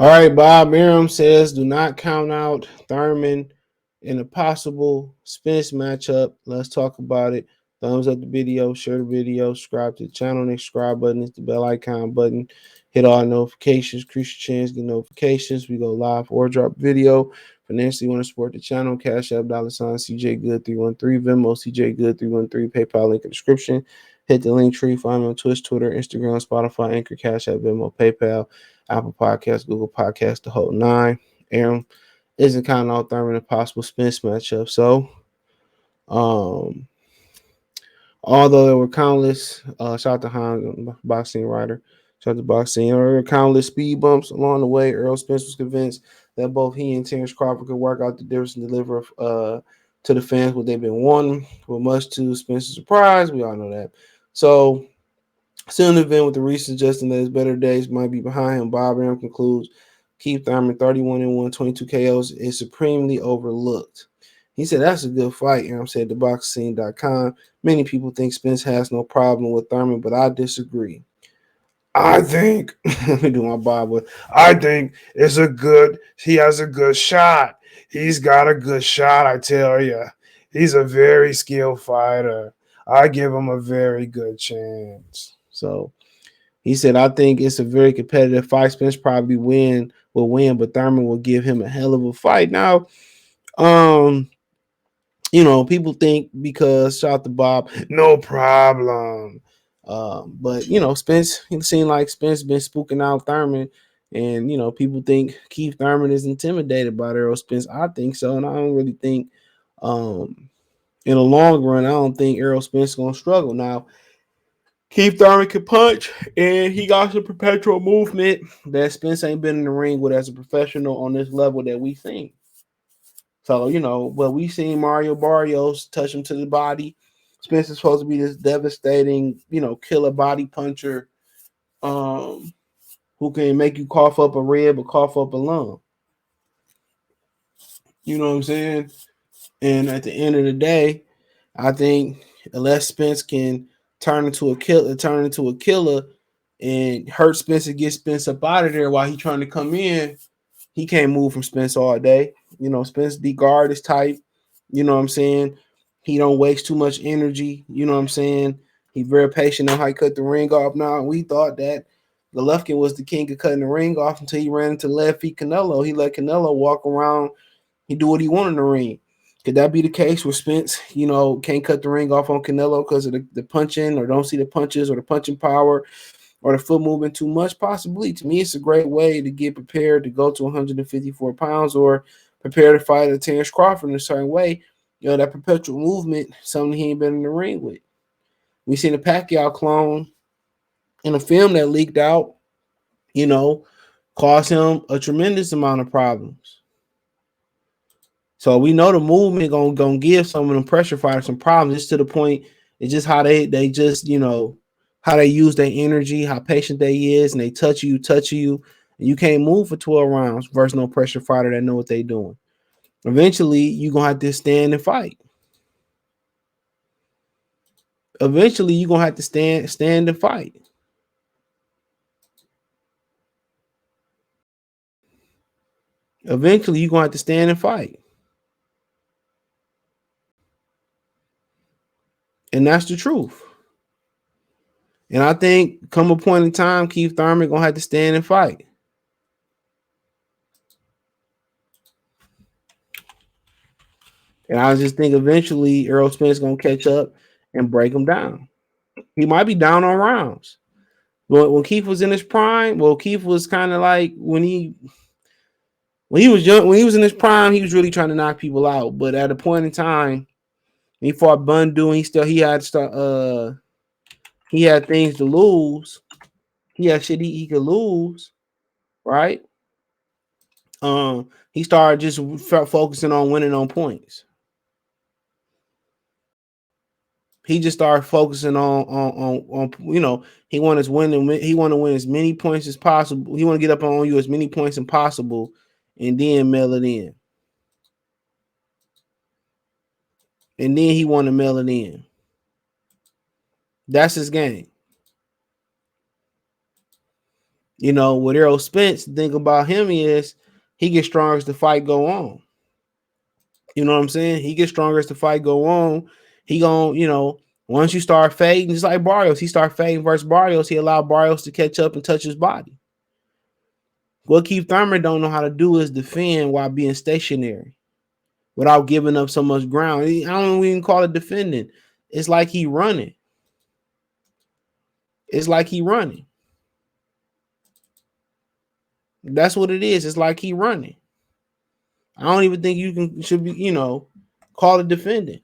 All right, Bob Arum says do not count out Thurman in a possible Spence matchup. Let's talk about it. Thumbs up the video, share the video, subscribe to the channel. Next subscribe button is the bell icon button. Hit all notifications, increase your chance to get notifications. We go live or drop video. Financially, want to support the channel? Cash App, $ CJ Good 313, Venmo CJ Good 313, PayPal link in the description. Hit the link tree. Find me on Twitch, Twitter, Instagram, Spotify, Anchor, Cash App, Venmo, PayPal, Apple Podcasts, Google Podcasts, the whole nine. Arum isn't counting out Thurman a possible Spence matchup. So, although there were countless, shout out to Han, boxing writer, shout out to boxing, there were countless speed bumps along the way. Errol Spence was convinced that both he and Terrence Crawford could work out the difference and deliver to the fans what they've been wanting. But much to Spence's surprise, we all know that. So, still in the event with the recent suggesting that his better days might be behind him, Bob Arum concludes Keith Thurman 31-1, 22 KOs is supremely overlooked. He said that's a good fight. Arum said to boxing.com. Many people think Spence has no problem with Thurman, but I disagree. I think let me do my Bob with. I think he has a good shot. He's got a good shot, I tell you. He's a very skilled fighter. I give him a very good chance. So he said, I think it's a very competitive fight. Spence probably will win, but Thurman will give him a hell of a fight. Now, people think because shout out to Bob, no problem. But Spence, it seemed like Spence been spooking out Thurman, and people think Keith Thurman is intimidated by Errol Spence. I think so, and I don't really think, in the long run, I don't think Errol Spence is gonna struggle. Now, Keith Thurman can punch, and he got some perpetual movement that Spence ain't been in the ring with as a professional on this level that we seen. So, but we seen Mario Barrios touch him to the body. Spence is supposed to be this devastating, killer body puncher, who can make you cough up a rib or cough up a lung. You know what I'm saying? And at the end of the day, I think unless Spence can turn into a killer and hurt Spence and get Spence up out of there while he's trying to come in, he can't move from Spence all day. Spence D guard is tight. You know what I'm saying? He don't waste too much energy. You know what I'm saying? He's very patient on how he cut the ring off. Now, we thought that Golovkin was the king of cutting the ring off until he ran into left feet Canelo. He let Canelo walk around. He do what he wanted in the ring. Could that be the case where Spence, can't cut the ring off on Canelo because of the punching, or don't see the punches or the punching power or the foot movement too much? Possibly. To me, it's a great way to get prepared to go to 154 pounds or prepare to fight a Terrence Crawford in a certain way. That perpetual movement, something he ain't been in the ring with. We seen a Pacquiao clone in a film that leaked out, caused him a tremendous amount of problems. So we know the movement gonna give some of them pressure fighters some problems. Just to the point, it's just how they just how they use their energy, how patient they is, and they touch you, and you can't move for 12 rounds versus no pressure fighter that know what they doing. Eventually, you're gonna have to stand and fight. Eventually, you're gonna have to stand and fight. Eventually, you're gonna have to stand and fight. And that's the truth. And I think come a point in time, Keith Thurman gonna have to stand and fight. And I just think eventually Errol Spence gonna catch up and break him down. He might be down on rounds. But when Keith was in his prime, Keith was kind of like when he was young, when he was in his prime, he was really trying to knock people out. But at a point in time, he fought Bundu, and he had things to lose. He had shit he could lose, right? He started just focusing on winning on points. He just started focusing on he wanted to win as many points as possible. He want to get up on you as many points as possible, and then mail it in. And then he want to mail it in. That's his game. With Errol Spence, the thing about him is he gets stronger as the fight go on. You know what I'm saying? He gets stronger as the fight go on. He gon' once you start fading, just like Barrios, he start fading versus Barrios. He allowed Barrios to catch up and touch his body. What Keith Thurman don't know how to do is defend while being stationary, without giving up so much ground. I don't even call it defending. It's like he running. It's like he running. That's what it is. It's like he running. I don't even think you should be, call it defending.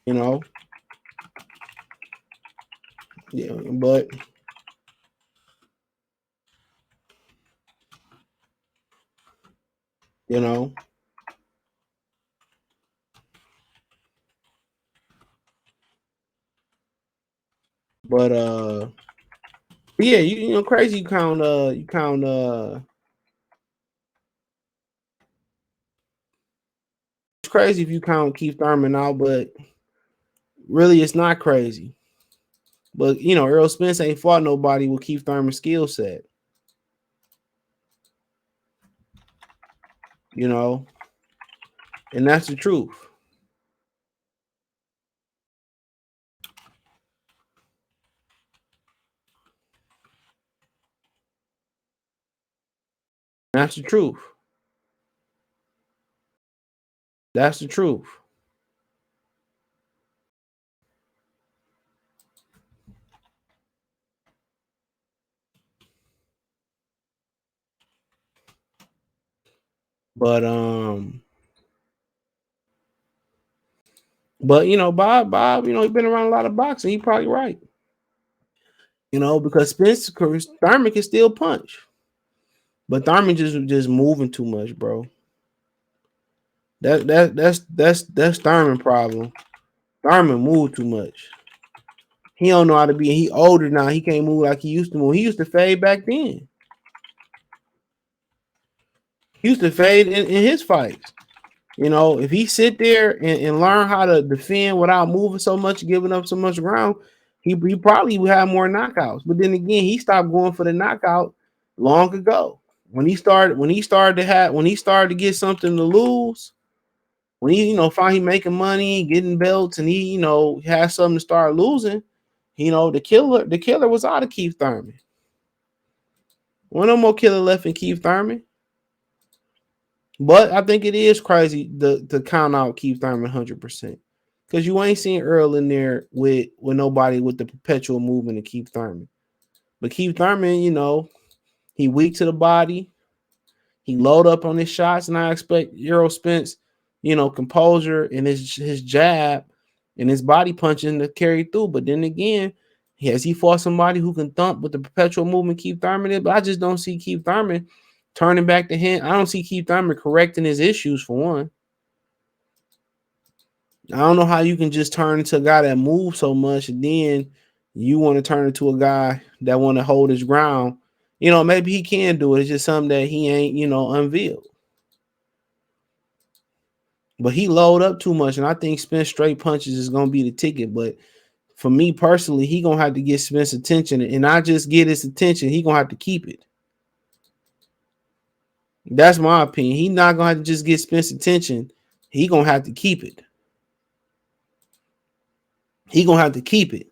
You know, yeah, but you know, but yeah, crazy. It's crazy if you count Keith Thurman out, but really, it's not crazy. But Errol Spence ain't fought nobody with Keith Thurman's skill set. You know, and that's the truth. That's the truth. That's the truth. But Bob, he's been around a lot of boxing. He probably right. Because Thurman can still punch, but Thurman just moving too much, bro. That's Thurman problem. Thurman move too much. He don't know how to be. He older now. He can't move like he used to move. He used to fade back then. He used to fade in his fights. If he sit there and learn how to defend without moving so much, giving up so much ground, he probably would have more knockouts. But then again, he stopped going for the knockout long ago. When he started to get something to lose, when he finally making money, getting belts, and he has something to start losing, the killer was out of Keith Thurman. One no more killer left in Keith Thurman. But I think it is crazy to count out Keith Thurman 100%. Because you ain't seen Earl in there with nobody with the perpetual movement of Keith Thurman. But Keith Thurman, he weak to the body. He load up on his shots, and I expect Errol Spence, composure and his jab and his body punching to carry through. But then again, has he fought somebody who can thump with the perpetual movement Keith Thurman is? But I just don't see Keith Thurman turning back the hand. I don't see Keith Thurman correcting his issues, for one. I don't know how you can just turn into a guy that moves so much, and then you want to turn into a guy that want to hold his ground. Maybe he can do it. It's just something that he ain't, unveiled. But he load up too much, and I think Spence straight punches is gonna be the ticket. But for me personally, he gonna have to get Spence attention, and not just get his attention. He gonna have to keep it. That's my opinion. He not gonna have to just get Spence attention. He gonna have to keep it. He gonna have to keep it.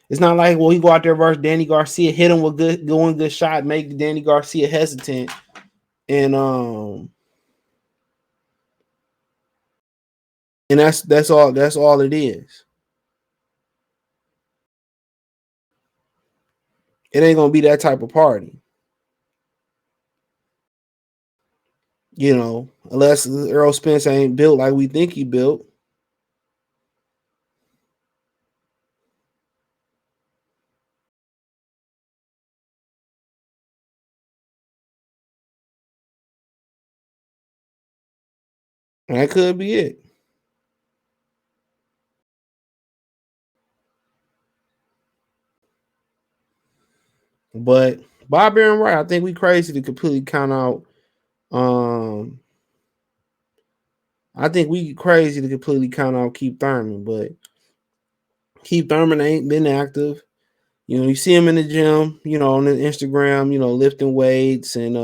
It's not like, well, he go out there versus Danny Garcia, hit him with good shot, make Danny Garcia hesitant, and that's all it is. It ain't gonna be that type of party, unless Errol Spence ain't built like we think he built. And that could be it. But Bob Aaron Wright, I think we crazy to completely count out. Um, I think we crazy to completely count out Keith Thurman, but Keith Thurman ain't been active. You see him in the gym, on the Instagram, lifting weights and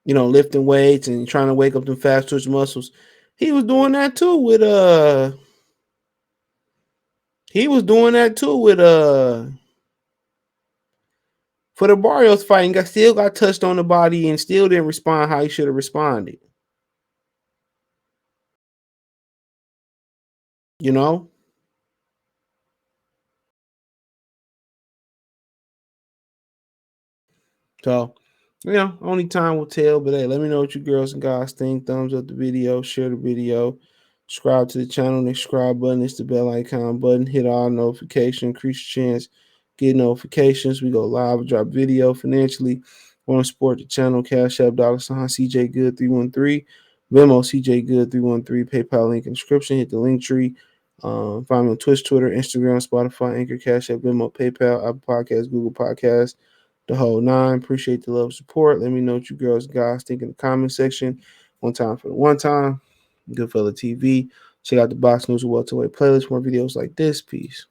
lifting weights and trying to wake up them fast twitch muscles. He was doing that too with he was doing that too with for the Barrios fight and still got touched on the body and still didn't respond how he should have responded. You know? So, only time will tell. But hey, let me know what you girls and guys think. Thumbs up the video, share the video, subscribe to the channel. The subscribe button is the bell icon button. Hit all notifications, increase your chance get notifications. We go live, drop video financially. Want to support the channel? Cash App $ CJ Good 313, Venmo CJ Good 313, PayPal link in the description. Hit the link tree. Find me on Twitch, Twitter, Instagram, Spotify, Anchor, Cash App, Venmo, PayPal, Apple Podcasts, Google Podcasts, the whole nine. Appreciate the love and support. Let me know what you girls and guys think in the comment section. One time for the one time. Goodfella TV. Check out the Box News welterweight playlist. More videos like this. Peace.